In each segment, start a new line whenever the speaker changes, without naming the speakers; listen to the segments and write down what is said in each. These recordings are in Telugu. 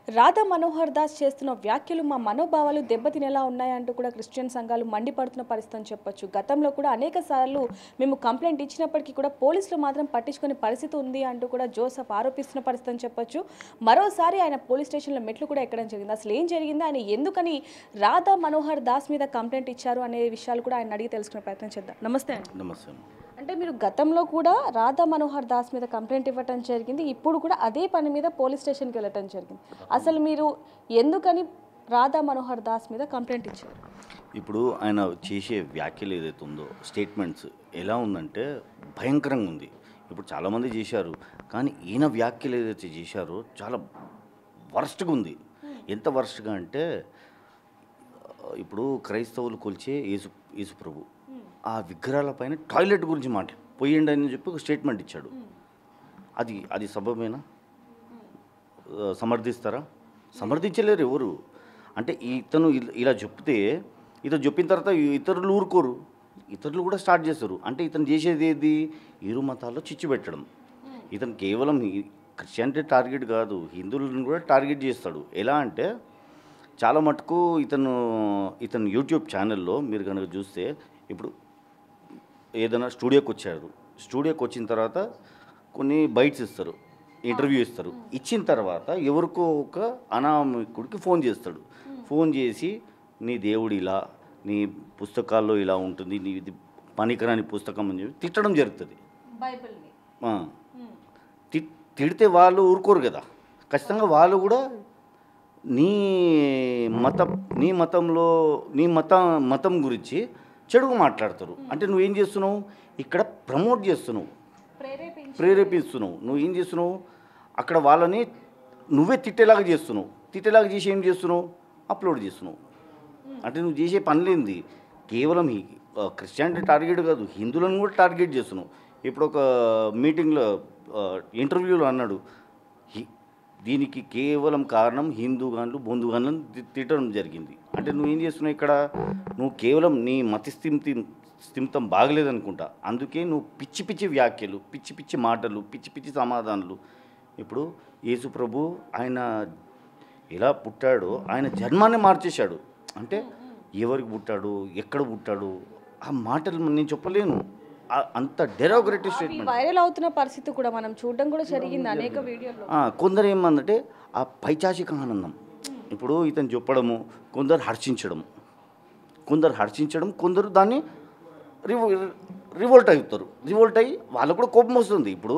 రాధా మనోహర్ దాస్ చేస్తున్న వ్యాఖ్యలు మా మనోభావాలు దెబ్బతినేలా ఉన్నాయంటూ కూడా క్రిస్టియన్ సంఘాలు మండిపడుతున్న పరిస్థితి అని చెప్పొచ్చు. గతంలో కూడా అనేక సార్లు మేము కంప్లైంట్ ఇచ్చినప్పటికీ కూడా పోలీసులు మాత్రం పట్టించుకునే పరిస్థితి ఉంది అంటూ కూడా జోసెఫ్ ఆరోపిస్తున్న పరిస్థితి అని చెప్పొచ్చు. మరోసారి ఆయన పోలీస్ స్టేషన్లో మెట్లు కూడా ఎక్కడం జరిగింది. అసలు ఏం జరిగింది, ఆయన ఎందుకని రాధా మనోహర్ దాస్ మీద కంప్లైంట్ ఇచ్చారు అనే విషయాలు కూడా ఆయన అడిగి తెలుసుకునే ప్రయత్నం చేద్దాం. నమస్తే అండి.
నమస్తే.
అంటే మీరు గతంలో కూడా రాధా మనోహర్ దాస్ మీద కంప్లైంట్ ఇవ్వటం జరిగింది, ఇప్పుడు కూడా అదే పని మీద పోలీస్ స్టేషన్కి వెళ్ళటం జరిగింది. అసలు మీరు ఎందుకని రాధా మనోహర్ దాస్ మీద కంప్లైంట్ ఇచ్చారు?
ఇప్పుడు ఆయన చేసే వ్యాఖ్యలు ఏదైతే ఉందో, స్టేట్మెంట్స్ ఎలా ఉందంటే భయంకరంగా ఉంది. ఇప్పుడు చాలామంది చేశారు, కానీ ఈయన వ్యాఖ్యలు ఏదైతే చేశారో చాలా వర్స్ట్గా ఉంది. ఎంత వర్స్ట్గా అంటే ఇప్పుడు క్రైస్తవులు కొలిచే యేసు ప్రభు ఆ విగ్రహాల పైన టాయిలెట్ గురించి పోయిండి అని చెప్పి ఒక స్టేట్మెంట్ ఇచ్చాడు. అది సబబేనా? సమర్థిస్తారా? సమర్థించలేరు ఎవరు. అంటే ఇతను ఇలా చెప్తే ఇతను చెప్పిన తర్వాత ఇతరులు ఊరుకోరు, ఇతరులు కూడా స్టార్ట్ చేస్తారు. అంటే ఇతను చేసేది ఏది? ఇరు మతాల్లో చిచ్చు పెట్టడం. ఇతను కేవలం క్రిస్టియానిటీ టార్గెట్ కాదు, హిందువులను కూడా టార్గెట్ చేస్తాడు. ఎలా అంటే చాలా మటుకు ఇతను యూట్యూబ్ ఛానల్లో మీరు కనుక చూస్తే, ఇప్పుడు ఏదైనా స్టూడియోకి వచ్చారు, స్టూడియోకి వచ్చిన తర్వాత కొన్ని బైట్స్ ఇస్తారు, ఇంటర్వ్యూ ఇస్తారు. ఇచ్చిన తర్వాత ఎవరికో ఒక అనామకుడికి ఫోన్ చేస్తాడు. ఫోన్ చేసి నీ దేవుడు ఇలా, నీ పుస్తకాల్లో ఇలా ఉంటుంది, నీ ఇది పనికిరాని పుస్తకం అని చెప్పి తిట్టడం జరుగుతుంది. తిడితే వాళ్ళు ఊరుకోరు కదా, ఖచ్చితంగా వాళ్ళు కూడా నీ మతం గురించి చెడుగా మాట్లాడతారు. అంటే నువ్వేం చేస్తున్నావు? ఇక్కడ ప్రమోట్ చేస్తున్నావు, ప్రేరేపిస్తున్నావు. నువ్వు ఏం చేస్తున్నావు? అక్కడ వాళ్ళని నువ్వే తిట్టేలాగా చేస్తున్నావు. తిట్టేలాగా చేసి ఏం చేస్తున్నావు? అప్లోడ్ చేస్తున్నావు. అంటే నువ్వు చేసే పనిలేంది? కేవలం క్రిస్టియానిటీ టార్గెట్ కాదు, హిందువులను కూడా టార్గెట్ చేస్తున్నావు. ఇప్పుడు ఒక మీటింగ్లో ఇంటర్వ్యూలో అన్నాడు, దీనికి కేవలం కారణం హిందూగాన్లు బొందుగాన్లను తిట్టడం జరిగింది. అంటే నువ్వేం చేస్తున్నావు ఇక్కడ? నువ్వు కేవలం నీ స్థిమితం బాగలేదనుకుంటా, అందుకే నువ్వు పిచ్చి పిచ్చి వ్యాఖ్యలు, పిచ్చి పిచ్చి మాటలు, పిచ్చి పిచ్చి సమాధానాలు. ఇప్పుడు యేసు ప్రభు ఆయన ఎలా పుట్టాడో ఆయన జన్మాన్ని మార్చేశాడు. అంటే ఎవరికి పుట్టాడు, ఎక్కడ పుట్టాడు, ఆ మాటలు నేను చెప్పలేను. అంత డెరోగ్రేటివ్ స్టేట్మెంట్
వైరల్ అవుతున్న పరిస్థితి కూడా మనం చూడడం కూడా జరిగింది అనేక వీడియోలో.
కొందరు ఏమందంటే ఆ పైచాచిక ఆనందం. ఇప్పుడు ఇతను చెప్పడము, కొందరు హర్షించడం, కొందరు దాన్ని రివోల్ట్ అవుతారు. రివోల్ట్ అయ్యి వాళ్ళకు కూడా కోపం వస్తుంది. ఇప్పుడు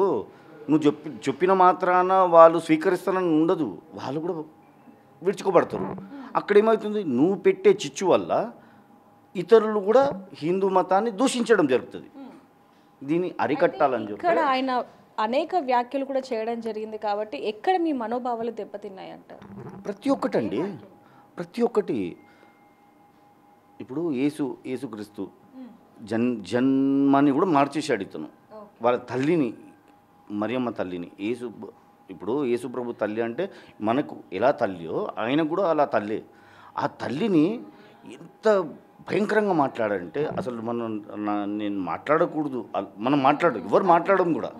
నువ్వు చెప్పిన మాత్రాన వాళ్ళు స్వీకరిస్తానని ఉండదు, వాళ్ళు కూడా విడుచుకోబడతారు. అక్కడ ఏమవుతుంది? నువ్వు పెట్టే చిచ్చు వల్ల ఇతరులు కూడా హిందూ మతాన్ని దూషించడం జరుగుతుంది. దీన్ని అరికట్టాలని చెప్పి
ఇక్కడ ఆయన అనేక వ్యాఖ్యలు కూడా చేయడం జరిగింది. కాబట్టి ఎక్కడ మీ మనోభావాలు దెబ్బతిన్నాయి అంటారు?
ప్రతి ఒక్కటి ఇప్పుడు యేసుక్రీస్తు జన్మాన్ని కూడా మార్చేశాడు ఇతను. వాళ్ళ తల్లిని, మరియమ్మ తల్లిని, ఇప్పుడు యేసు ప్రభు తల్లి అంటే మనకు ఎలా తల్లియో ఆయన కూడా అలా తల్లి. ఆ తల్లిని ఎంత భయంకరంగా మాట్లాడారంటే అసలు నేను మాట్లాడకూడదు, ఎవరు మాట్లాడడం కూడా.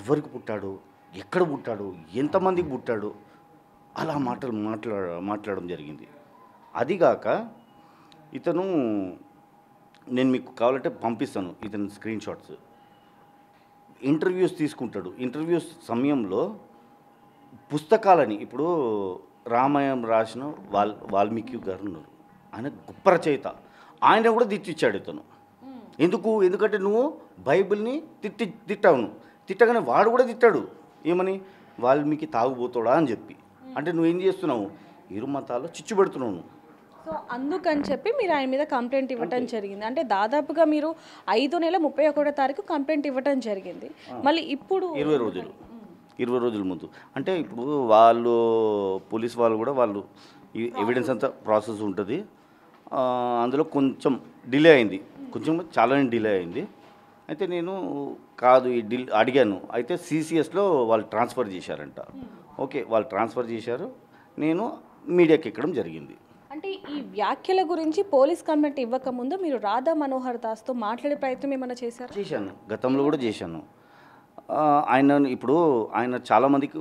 ఎవరికి పుట్టాడు, ఎక్కడ పుట్టాడు, ఎంతమందికి పుట్టాడు, అలా మాట్లాడడం జరిగింది. అదిగాక నేను మీకు కావాలంటే పంపిస్తాను ఇతను స్క్రీన్ షాట్స్. ఇంటర్వ్యూస్ తీసుకుంటాడు. ఇంటర్వ్యూస్ సమయంలో పుస్తకాలని, ఇప్పుడు రామాయణం రాసిన వాల్మీకి గారు ఉన్నారు, ఆయన గొప్ప రచయిత, ఆయన కూడా తిట్టిచ్చాడు ఇతను. ఎందుకంటే నువ్వు బైబిల్ని తిట్టావు. తిట్టగానే వాడు కూడా తిట్టాడు. ఏమని? వాల్మీకి తాగుబోతాడా అని చెప్పి. అంటే నువ్వేం చేస్తున్నావు? ఇరు మతాల్లో చిచ్చు పెడుతున్నావు.
సో అందుకని చెప్పి మీరు ఆయన మీద కంప్లైంట్ ఇవ్వటం జరిగింది. అంటే దాదాపుగా మీరు 5 నెల 31వ తారీఖు కంప్లైంట్ ఇవ్వటం జరిగింది. మళ్ళీ ఇప్పుడు
20 రోజుల ముందు. అంటే ఇప్పుడు వాళ్ళు పోలీస్ వాళ్ళు కూడా ఈ ఎవిడెన్స్ అంతా ప్రాసెస్ ఉంటుంది, అందులో కొంచెం డిలే అయింది, చాలానే డిలే అయింది. అయితే నేను కాదు అడిగాను. అయితే సిసిఎస్లో వాళ్ళు ట్రాన్స్ఫర్ చేశారంట. ఓకే, వాళ్ళు ట్రాన్స్ఫర్ చేశారు, నేను మీడియాకి ఎక్కడం జరిగింది.
అంటే ఈ వ్యాఖ్యల గురించి పోలీస్ కంప్లైంట్ ఇవ్వకముందు మీరు రాధా మనోహర్ దాస్తో మాట్లాడే ప్రయత్నం ఏమైనా చేశారు?
చేశాను, గతంలో కూడా చేశాను. ఆయన చాలామందికి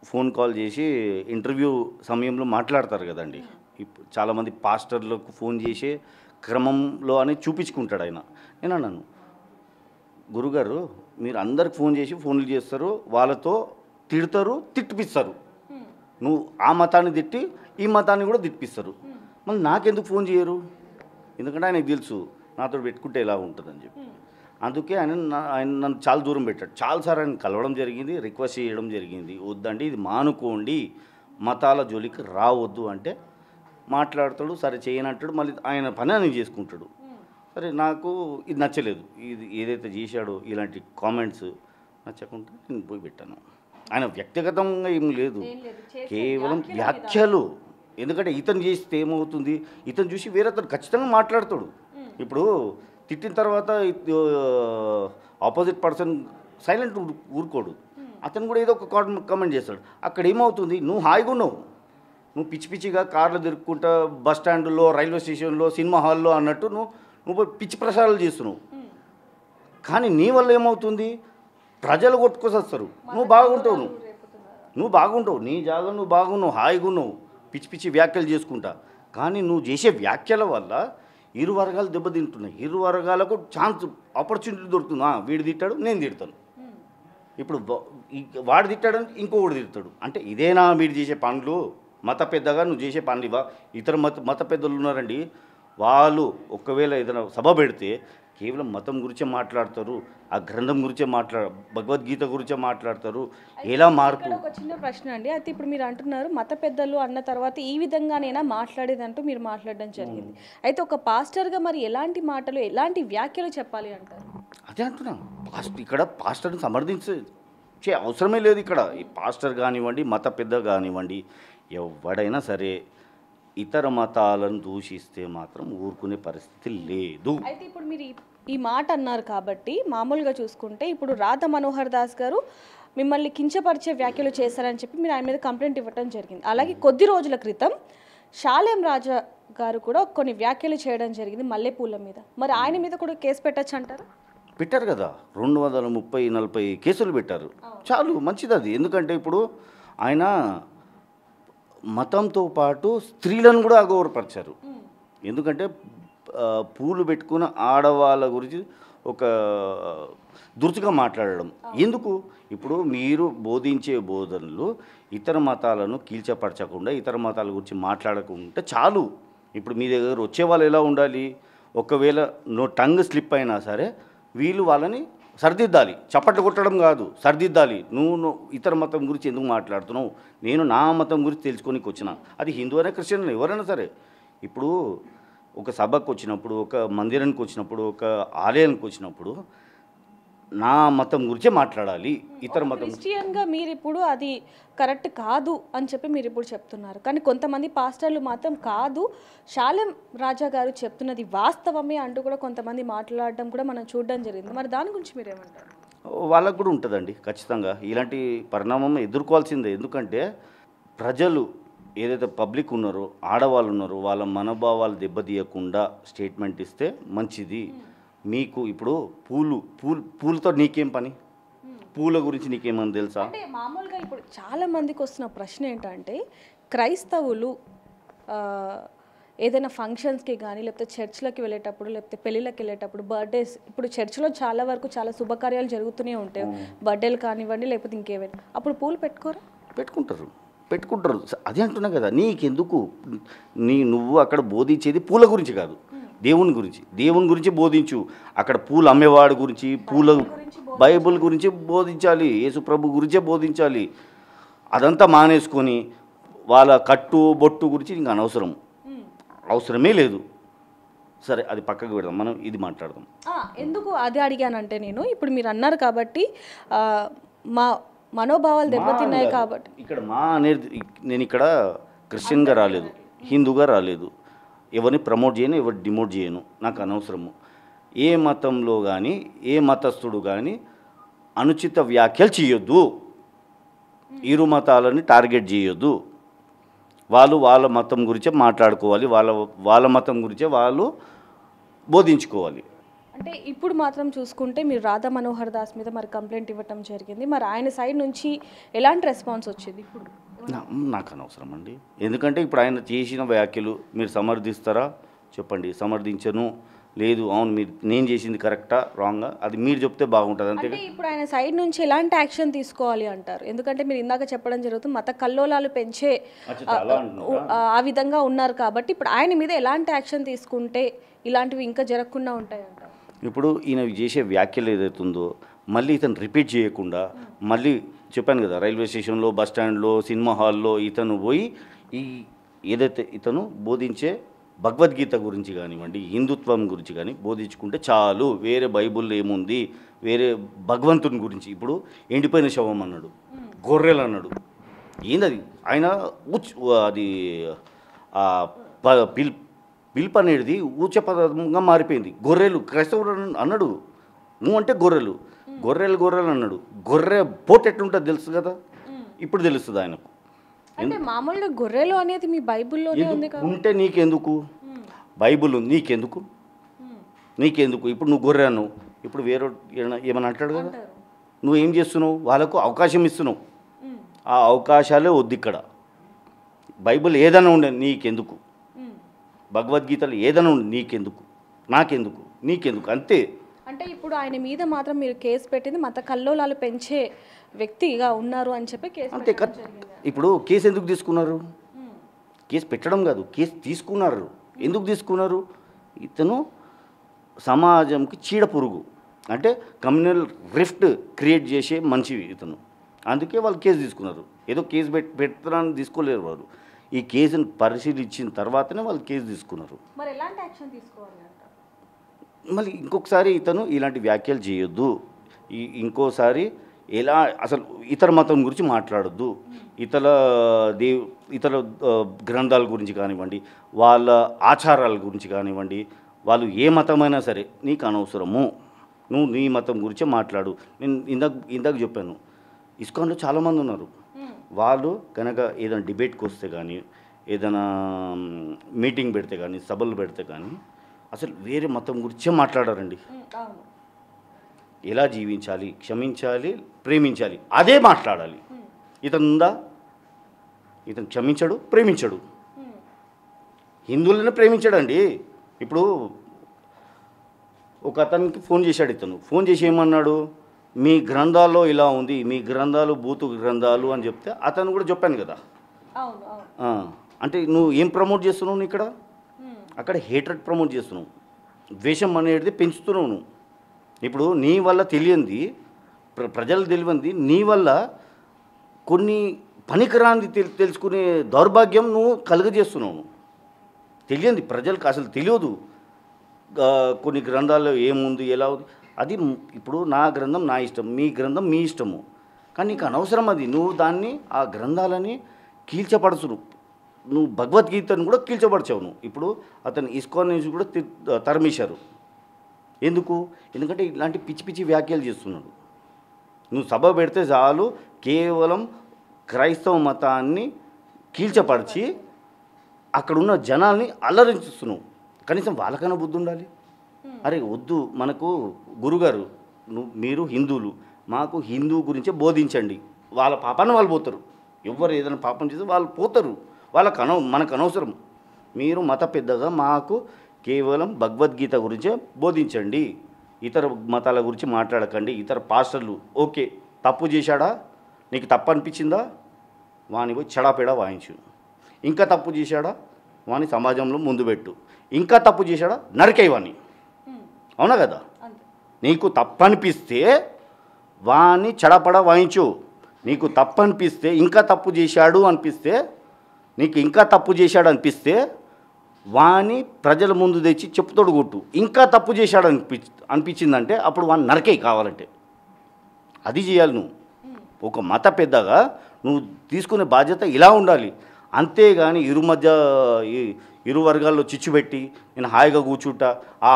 ఫోన్ కాల్ చేసి ఇంటర్వ్యూ సమయంలో మాట్లాడతారు కదండి. ఇప్పుడు చాలామంది పాస్టర్లకు ఫోన్ చేసే క్రమంలో అని చూపించుకుంటాడు ఆయన. నేను అన్నాను, గురుగారు మీరు అందరికి ఫోన్ చేసి ఫోన్లు చేస్తారు, వాళ్ళతో తిడతారు, తిట్టిపిస్తారు. నువ్వు ఆ మతాన్ని తిట్టి ఈ మతాన్ని కూడా తిట్టిపిస్తారు, మళ్ళీ నాకెందుకు ఫోన్ చేయరు? ఎందుకంటే ఆయనకు తెలుసు నాతో పెట్టుకుంటే ఎలా ఉంటుందని చెప్పి. అందుకే ఆయన నన్ను చాలా దూరం పెట్టాడు. చాలాసార్లు ఆయన కలవడం జరిగింది, రిక్వెస్ట్ చేయడం జరిగింది, వద్దండి ఇది మానుకోండి, మతాల జోలికి రావద్దు అంటే మాట్లాడతాడు, సరే చేయనంటాడు, మళ్ళీ ఆయన పని ఆయన చేసుకుంటాడు. సరే నాకు ఇది నచ్చలేదు, ఇది ఏదైతే చేశాడో ఇలాంటి కామెంట్స్ నచ్చకుండా నేను పోయి పెట్టాను. ఆయన వ్యక్తిగతంగా ఏం లేదు, కేవలం వ్యాఖ్యలు. ఎందుకంటే ఇతను చేస్తే ఏమవుతుంది, ఇతను చూసి వేరే అతను ఖచ్చితంగా మాట్లాడతాడు. ఇప్పుడు తిట్టిన తర్వాత ఆపోజిట్ పర్సన్ సైలెంట్ ఊరుకోడు, అతను కూడా ఏదో ఒక కామెంట్ చేస్తాడు. అక్కడ ఏమవుతుంది, నువ్వు హాయిగా ఉన్నావు, నువ్వు పిచ్చి పిచ్చిగా కార్లు తిరుక్కుంటా బస్ స్టాండ్లో, రైల్వే స్టేషన్లో, సినిమా హాల్లో అన్నట్టు నువ్వు పిచ్చి ప్రసారాలు చేస్తున్నావు. కానీ నీ వల్ల ఏమవుతుంది, ప్రజలు కొట్టుకొస్తారు. నువ్వు బాగుంటావు, నీ జాగా నువ్వు బాగున్నావు, హాయిగా ఉన్నావు, పిచ్చి పిచ్చి వ్యాఖ్యలు చేసుకుంటా. కానీ నువ్వు చేసే వ్యాఖ్యల వల్ల ఇరు వర్గాలు దెబ్బతింటున్నాయి. ఇరు వర్గాలకు ఛాన్స్, ఆపర్చునిటీ దొరుకుతుంది. వీడు తిట్టాడు, నేను తిడతాను. ఇప్పుడు వాడు తిట్టాడని ఇంకొకడు తిడతాడు. అంటే ఇదేనా మీరు చేసే పనులు? మత పెద్దగా నువ్వు చేసే పనులు ఇవా? ఇతర మత పెద్దలు ఉన్నారండి, వాళ్ళు ఒకవేళ ఏదైనా సభ పెడితే కేవలం మతం గురించే మాట్లాడతారు, ఆ గ్రంథం గురించే భగవద్గీత గురించే మాట్లాడతారు. ఎలా మార్పు?
ఒక చిన్న ప్రశ్న అండి, అయితే ఇప్పుడు మీరు అంటున్నారు మత పెద్దలు అన్న తర్వాత ఈ విధంగానైనా మాట్లాడేదంటూ మీరు మాట్లాడడం జరిగింది. అయితే ఒక పాస్టర్గా మరి ఎలాంటి మాటలు, ఎలాంటి వ్యాఖ్యలు చెప్పాలి అంటారు?
అదే అంటున్నాను, ఇక్కడ పాస్టర్ని సమర్థించే అవసరమే లేదు. ఇక్కడ ఈ పాస్టర్ కానివ్వండి, మత పెద్ద కానివ్వండి, ఎవడైనా సరే ఇతర మతాలను దూషిస్తే మాత్రం ఊరుకునే పరిస్థితి లేదు.
అయితే ఇప్పుడు మీరు ఈ మాట అన్నారు కాబట్టి మామూలుగా చూసుకుంటే ఇప్పుడు రాధ మనోహర్ దాస్ గారు మిమ్మల్ని కించపరిచే వ్యాఖ్యలు చేశారని చెప్పి మీరు ఆయన మీద కంప్లైంట్ ఇవ్వడం జరిగింది. అలాగే కొద్ది రోజుల క్రితం షాలేం రాజా గారు కూడా కొన్ని వ్యాఖ్యలు చేయడం జరిగింది మల్లెపూల మీద. మరి ఆయన మీద కూడా కేసు పెట్టచ్చు అంటారు?
పెట్టారు కదా, 230-40 కేసులు పెట్టారు. చాలు, మంచిది అది. ఎందుకంటే ఇప్పుడు ఆయన మతంతో పాటు స్త్రీలను కూడా అగౌరవపరిచారు. ఎందుకంటే పూలు పెట్టుకున్న ఆడవాళ్ళ గురించి ఒక దురుసుగా మాట్లాడడం ఎందుకు? ఇప్పుడు మీరు బోధించే బోధనలు ఇతర మతాలను కీల్చపరచకుండా, ఇతర మతాల గురించి మాట్లాడకుండా చాలు. ఇప్పుడు మీ దగ్గర వచ్చే వాళ్ళు ఎలా ఉండాలి? ఒకవేళ టంగ్ స్లిప్ అయినా సరే వీళ్ళు వాళ్ళని సరిదిద్దాలి, చప్పట్లు కొట్టడం కాదు, సరిదిద్దాలి. నువ్వు ఇతర మతం గురించి ఎందుకు మాట్లాడుతున్నావు? నేను నా మతం గురించి తెలుసుకోనికి వచ్చిన, అది హిందూ అయినా క్రిస్టియన్ ఎవరైనా సరే. ఇప్పుడు ఒక సభకు వచ్చినప్పుడు, ఒక మందిరానికి వచ్చినప్పుడు, ఒక ఆలయానికి వచ్చినప్పుడు నా మతం గురించే మాట్లాడాలి. ఇతర మతం
క్రిస్టియన్గా మీరు ఇప్పుడు అది కరెక్ట్ కాదు అని చెప్పి మీరు ఇప్పుడు చెప్తున్నారు. కానీ కొంతమంది పాస్టర్లు మాత్రం కాదు, షాలేం రాజా గారు చెప్తున్నది వాస్తవమే అంటూ కూడా కొంతమంది మాట్లాడడం కూడా మనం చూడడం జరిగింది. మరి దాని గురించి మీరు ఏమంటారు?
వాళ్ళకు కూడా ఉంటుందండి, ఖచ్చితంగా ఇలాంటి పరిణామం ఎదుర్కోవాల్సిందే. ఎందుకంటే ప్రజలు ఏదైతే పబ్లిక్ ఉన్నారో, ఆడవాళ్ళు ఉన్నారో, వాళ్ళ మనోభావాలు దెబ్బతీయకుండా స్టేట్మెంట్ ఇస్తే మంచిది. మీకు ఇప్పుడు పూలతో నీకేం పని? పూల గురించి నీకేమని తెలుసా?
అంటే మామూలుగా ఇప్పుడు చాలా మందికి వస్తున్న ప్రశ్న ఏంటంటే, క్రైస్తవులు ఏదైనా ఫంక్షన్స్కి కానీ, లేకపోతే చర్చ్లకి వెళ్ళేటప్పుడు, లేకపోతే పెళ్ళిళ్ళకి వెళ్ళేటప్పుడు, బర్త్డేస్, ఇప్పుడు చర్చ్లో చాలా వరకు చాలా శుభకార్యాలు జరుగుతూనే ఉంటాయి, బర్త్డేలు కానివ్వండి లేకపోతే ఇంకేమైనా, అప్పుడు పూలు పెట్టుకోరా?
పెట్టుకుంటారు. అదే అంటున్నా కదా, నీకెందుకు? నువ్వు అక్కడ బోధించేది పూల గురించి కాదు, దేవుని గురించి బోధించు. అక్కడ పూలు అమ్మేవాడి గురించి, బైబుల్ గురించి బోధించాలి, యేసు ప్రభు గురించే బోధించాలి. అదంతా మానేసుకొని వాళ్ళ కట్టు బొట్టు గురించి ఇంకా అవసరమే లేదు. సరే, అది పక్కకు పెడదాం, మనం ఇది మాట్లాడదాం.
ఎందుకు అది అడిగానంటే, నేను ఇప్పుడు మీరు అన్నారు కాబట్టి మా మనోభావాలు దెబ్బతిన్నాయి కాబట్టి
ఇక్కడ నేను ఇక్కడ క్రిస్టియన్గా రాలేదు, హిందూగా రాలేదు, ఎవరిని ప్రమోట్ చేయను, ఎవరు డిమోట్ చేయను, నాకు అనవసరము. ఏ మతంలో కానీ, ఏ మతస్థుడు కానీ అనుచిత వ్యాఖ్యలు చేయొద్దు, ఇరు మతాలని టార్గెట్ చేయొద్దు. వాళ్ళ మతం గురించే మాట్లాడుకోవాలి, వాళ్ళ మతం గురించే వాళ్ళు బోధించుకోవాలి.
అంటే ఇప్పుడు మాత్రం చూసుకుంటే మీరు రాధా మనోహర్ దాస్ మీద మరి కంప్లైంట్ ఇవ్వటం జరిగింది. మరి ఆయన సైడ్ నుంచి ఎలాంటి రెస్పాన్స్ వచ్చింది ఇప్పుడు?
నాకు అనవసరం అండి. ఎందుకంటే ఇప్పుడు ఆయన చేసిన వ్యాఖ్యలు మీరు సమర్థిస్తారా చెప్పండి. సమర్థించను, లేదు అవును మీరు నేను చేసింది కరెక్టా రాంగా అది మీరు చెప్తే బాగుంటుంది అంతే.
అంటే ఇప్పుడు ఆయన సైడ్ నుంచి ఎలాంటి యాక్షన్ తీసుకోవాలి అంటారు? ఎందుకంటే మీరు ఇందాక చెప్పడం జరుగుతుంది మత కల్లోలాలు పెంచే ఆ విధంగా ఉన్నారు కాబట్టి ఇప్పుడు ఆయన మీద ఎలాంటి యాక్షన్ తీసుకుంటే ఇలాంటివి ఇంకా జరగకుండా ఉంటాయి అంటారు?
ఇప్పుడు ఈయన చేసే వ్యాఖ్యలు ఏదైతుందో మళ్ళీ ఇతను రిపీట్ చేయకుండా మళ్ళీ చెప్పాను కదా రైల్వే స్టేషన్లో బస్ స్టాండ్లో సినిమా హాల్లో ఇతను పోయి ఈ ఏదైతే ఇతను బోధించే భగవద్గీత గురించి కానివ్వండి హిందుత్వం గురించి కానీ బోధించుకుంటే చాలు. వేరే బైబుల్లో ఏముంది వేరే భగవంతుని గురించి ఇప్పుడు ఎండిపోయిన శవం అన్నాడు, గొర్రెలు అన్నాడు. ఏందది ఆయన అది పిలుపు అనేది ఊచ పదంగా మారిపోయింది. గొర్రెలు క్రైస్తవుడు అన్నాడు, నువ్వు అంటే గొర్రెలు గొర్రెలు గొర్రెలు అన్నాడు. గొర్రె పోటు ఎట్లుంటుంది తెలుసు కదా, ఇప్పుడు తెలుస్తుంది ఆయనకు.
అంటే మామూలుగా గొర్రెలు అనేది మీ బైబిల్లోనే ఉంది కదా.
ఉంటే నీకెందుకు బైబుల్ ఉంది నీకెందుకు నీకెందుకు ఇప్పుడు నువ్వు గొర్రె అన్నావు, ఇప్పుడు వేరే ఏమని అంటాడు కదా. నువ్వు ఏం చేస్తున్నావు, వాళ్ళకు అవకాశం ఇస్తున్నావు. ఆ అవకాశాలే వద్దు ఇక్కడ. బైబిల్ ఏదైనా ఉండే నీకెందుకు, భగవద్గీతలు ఏదైనా ఉండే నీకెందుకు, నాకెందుకు, నీకెందుకు అంతే.
అంటే ఇప్పుడు ఆయన మీద మాత్రం మీరు కేసు పెట్టింది మత కల్లోలాలు పెంచే వ్యక్తిగా ఉన్నారు అని చెప్పి కేసు
అంతే. ఇప్పుడు కేసు ఎందుకు తీసుకున్నారు? కేసు పెట్టడం కాదు, కేసు తీసుకున్నారు. ఎందుకు తీసుకున్నారు? ఇతను సమాజంకి చీడ పురుగు అంటే కమ్యూనల్ రిఫ్ట్ క్రియేట్ చేసే మనిషి ఇతను. అందుకే వాళ్ళు కేసు తీసుకున్నారు. ఏదో కేసు పెడతారని తీసుకోలేరు వాళ్ళు. ఈ కేసును పరిశీలించిన తర్వాతనే వాళ్ళు కేసు తీసుకున్నారు.
మరి ఎలాంటి యాక్షన్ తీసుకోవాలి అంట?
మళ్ళీ ఇంకొకసారి ఇతను ఇలాంటి వ్యాఖ్యలు చేయొద్దు. ఇంకోసారి ఎలా అసలు ఇతర మతం గురించి మాట్లాడొద్దు. ఇతర గ్రంథాల గురించి కానివ్వండి, వాళ్ళ ఆచారాల గురించి కానివ్వండి, వాళ్ళు ఏ మతమైనా సరే నీకు అనవసరము. నువ్వు నీ మతం గురించే మాట్లాడు. నేను ఇందాక చెప్పాను, ఇస్కాన్లో చాలామంది ఉన్నారు. వాళ్ళు కనుక ఏదైనా డిబేట్కి వస్తే కానీ ఏదైనా మీటింగ్ పెడితే కానీ సభలు పెడితే కానీ అసలు వేరే మతం గురించే మాట్లాడారండి. ఎలా జీవించాలి, క్షమించాలి, ప్రేమించాలి అదే మాట్లాడాలి. ఇతను ఉందా? ఇతను క్షమించడు, ప్రేమించడు. హిందువులనే ప్రేమించాడండి. ఇప్పుడు ఒక అతనికి ఫోన్ చేశాడు. ఇతను ఫోన్ చేసి ఏమన్నాడు, మీ గ్రంథాల్లో ఇలా ఉంది, మీ గ్రంథాలు బూతు గ్రంథాలు అని చెప్తే అతను కూడా చెప్పాను కదా. అంటే నువ్వు ఏం ప్రమోట్ చేస్తున్నావు ఇక్కడ? అక్కడ హేట్రెడ్ ప్రమోట్ చేస్తున్నావు, ద్వేషం అనేది పెంచుతున్నావు నువ్వు. ఇప్పుడు నీ వల్ల తెలియంది ప్రజలు తెలియంది నీ వల్ల కొన్ని పనికిరాంది తెలుసుకునే దౌర్భాగ్యం నువ్వు కలుగజేస్తున్నావు. తెలియంది ప్రజలకు అసలు తెలియదు కొన్ని గ్రంథాల్లో ఏముంది ఎలా ఉంది. అది ఇప్పుడు నా గ్రంథం నా ఇష్టం, మీ గ్రంథం మీ ఇష్టము, కానీ నీకు అనవసరం అది. నువ్వు దాన్ని ఆ గ్రంథాలని కీల్చపరచును. నువ్వు భగవద్గీతను కూడా కీల్చపరచావు నువ్వు. ఇప్పుడు అతను ఇస్కాన్ నుంచి కూడా తరిమేశారు. ఎందుకు? ఎందుకంటే ఇలాంటి పిచ్చి పిచ్చి వ్యాఖ్యలు చేస్తున్నాడు. నువ్వు సభ పెడితే చాలు కేవలం క్రైస్తవ మతాన్ని కీల్చపరిచి అక్కడున్న జనాల్ని అల్లరించుస్తున్నావు. కనీసం వాళ్ళకైనా బుద్ధి ఉండాలి. అరే వద్దు, మనకు గురుగారు మీరు హిందువులు, మాకు హిందూ గురించే బోధించండి. వాళ్ళ పాపాన్ని వాళ్ళు పోతారు. ఎవరు ఏదైనా పాపం చేస్తే వాళ్ళు పోతారు. మనకు అనవసరం. మీరు మత పెద్దగా మాకు కేవలం భగవద్గీత గురించే బోధించండి, ఇతర మతాల గురించి మాట్లాడకండి. ఇతర పాస్టర్లు ఓకే, తప్పు చేశాడా, నీకు తప్పు అనిపించిందా, వాని పోయి చెడాపేడా వాయించు. ఇంకా తప్పు చేశాడా వాని సమాజంలో ముందు పెట్టు. ఇంకా తప్పు చేశాడా నరికేవాని. అవునా కదా? నీకు తప్పు అనిపిస్తే వాని చెడపడ వాయించు. నీకు తప్పు అనిపిస్తే ఇంకా తప్పు చేశాడు అనిపిస్తే నీకు ఇంకా తప్పు చేశాడు అనిపిస్తే వాని ప్రజల ముందు తెచ్చి చెప్పుతోడు కొట్టు. ఇంకా తప్పు చేశాడు అనిపించిందంటే అప్పుడు వాని నరకే కావాలంటే. అది చేయాలి నువ్వు. ఒక మత పెద్దగా నువ్వు తీసుకునే బాధ్యత ఇలా ఉండాలి. అంతేగాని ఇరు వర్గాల్లో చిచ్చు పెట్టి నేను హాయిగా కూర్చుంటా ఆ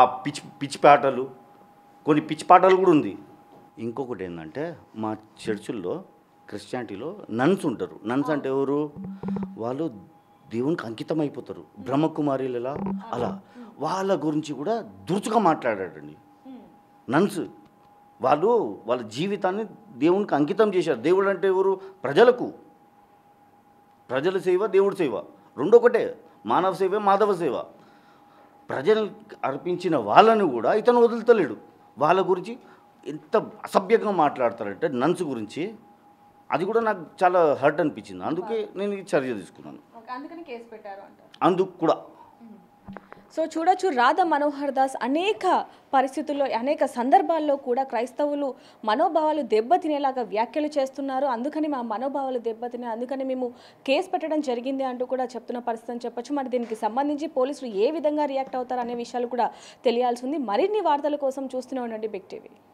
పిచ్చి పాటలు, కొన్ని పిచ్చి పాటలు కూడా ఉంది. ఇంకొకటి ఏంటంటే మా చర్చిల్లో క్రిస్టియానిటీలో నన్స్ ఉంటారు. నన్స్ అంటే ఎవరు? వాళ్ళు దేవునికి అంకితం అయిపోతారు. బ్రహ్మకుమారిలు ఎలా అలా వాళ్ళ గురించి కూడా దురుచుగా మాట్లాడాడండి. నన్స్ వాళ్ళు వాళ్ళ జీవితాన్ని దేవునికి అంకితం చేశారు. దేవుడు అంటే ఎవరు? ప్రజలకు. ప్రజల సేవ, దేవుడి సేవ రెండొకటే. మానవ సేవ, మాధవ సేవ. ప్రజలకు అర్పించిన వాళ్ళని కూడా ఇతను వదులుతలేడు. వాళ్ళ గురించి ఎంత అసభ్యంగా మాట్లాడతారంటే నన్స్ గురించి, అది కూడా నాకు చాలా హర్ట్ అనిపించింది. అందుకే నేను ఈ చర్య తీసుకున్నాను.
అందుకని కేసు పెట్టారు అంటారు.
అందుకు కూడా
సో చూడొచ్చు, రాధా మనోహర్ దాస్ అనేక పరిస్థితుల్లో, అనేక సందర్భాల్లో కూడా క్రైస్తవులు మనోభావాలు దెబ్బతినేలాగా వ్యాఖ్యలు చేస్తున్నారు. అందుకని మా మనోభావాలు దెబ్బతినే, అందుకని మేము కేసు పెట్టడం జరిగింది అంటూ కూడా చెప్తున్న పరిస్థితి అని చెప్పొచ్చు. మరి దీనికి సంబంధించి పోలీసులు ఏ విధంగా రియాక్ట్ అవుతారు అనే విషయాలు కూడా తెలియాల్సి ఉంది. మరిన్ని వార్తల కోసం చూస్తూనే ఉండండి బిగ్ టీవీ.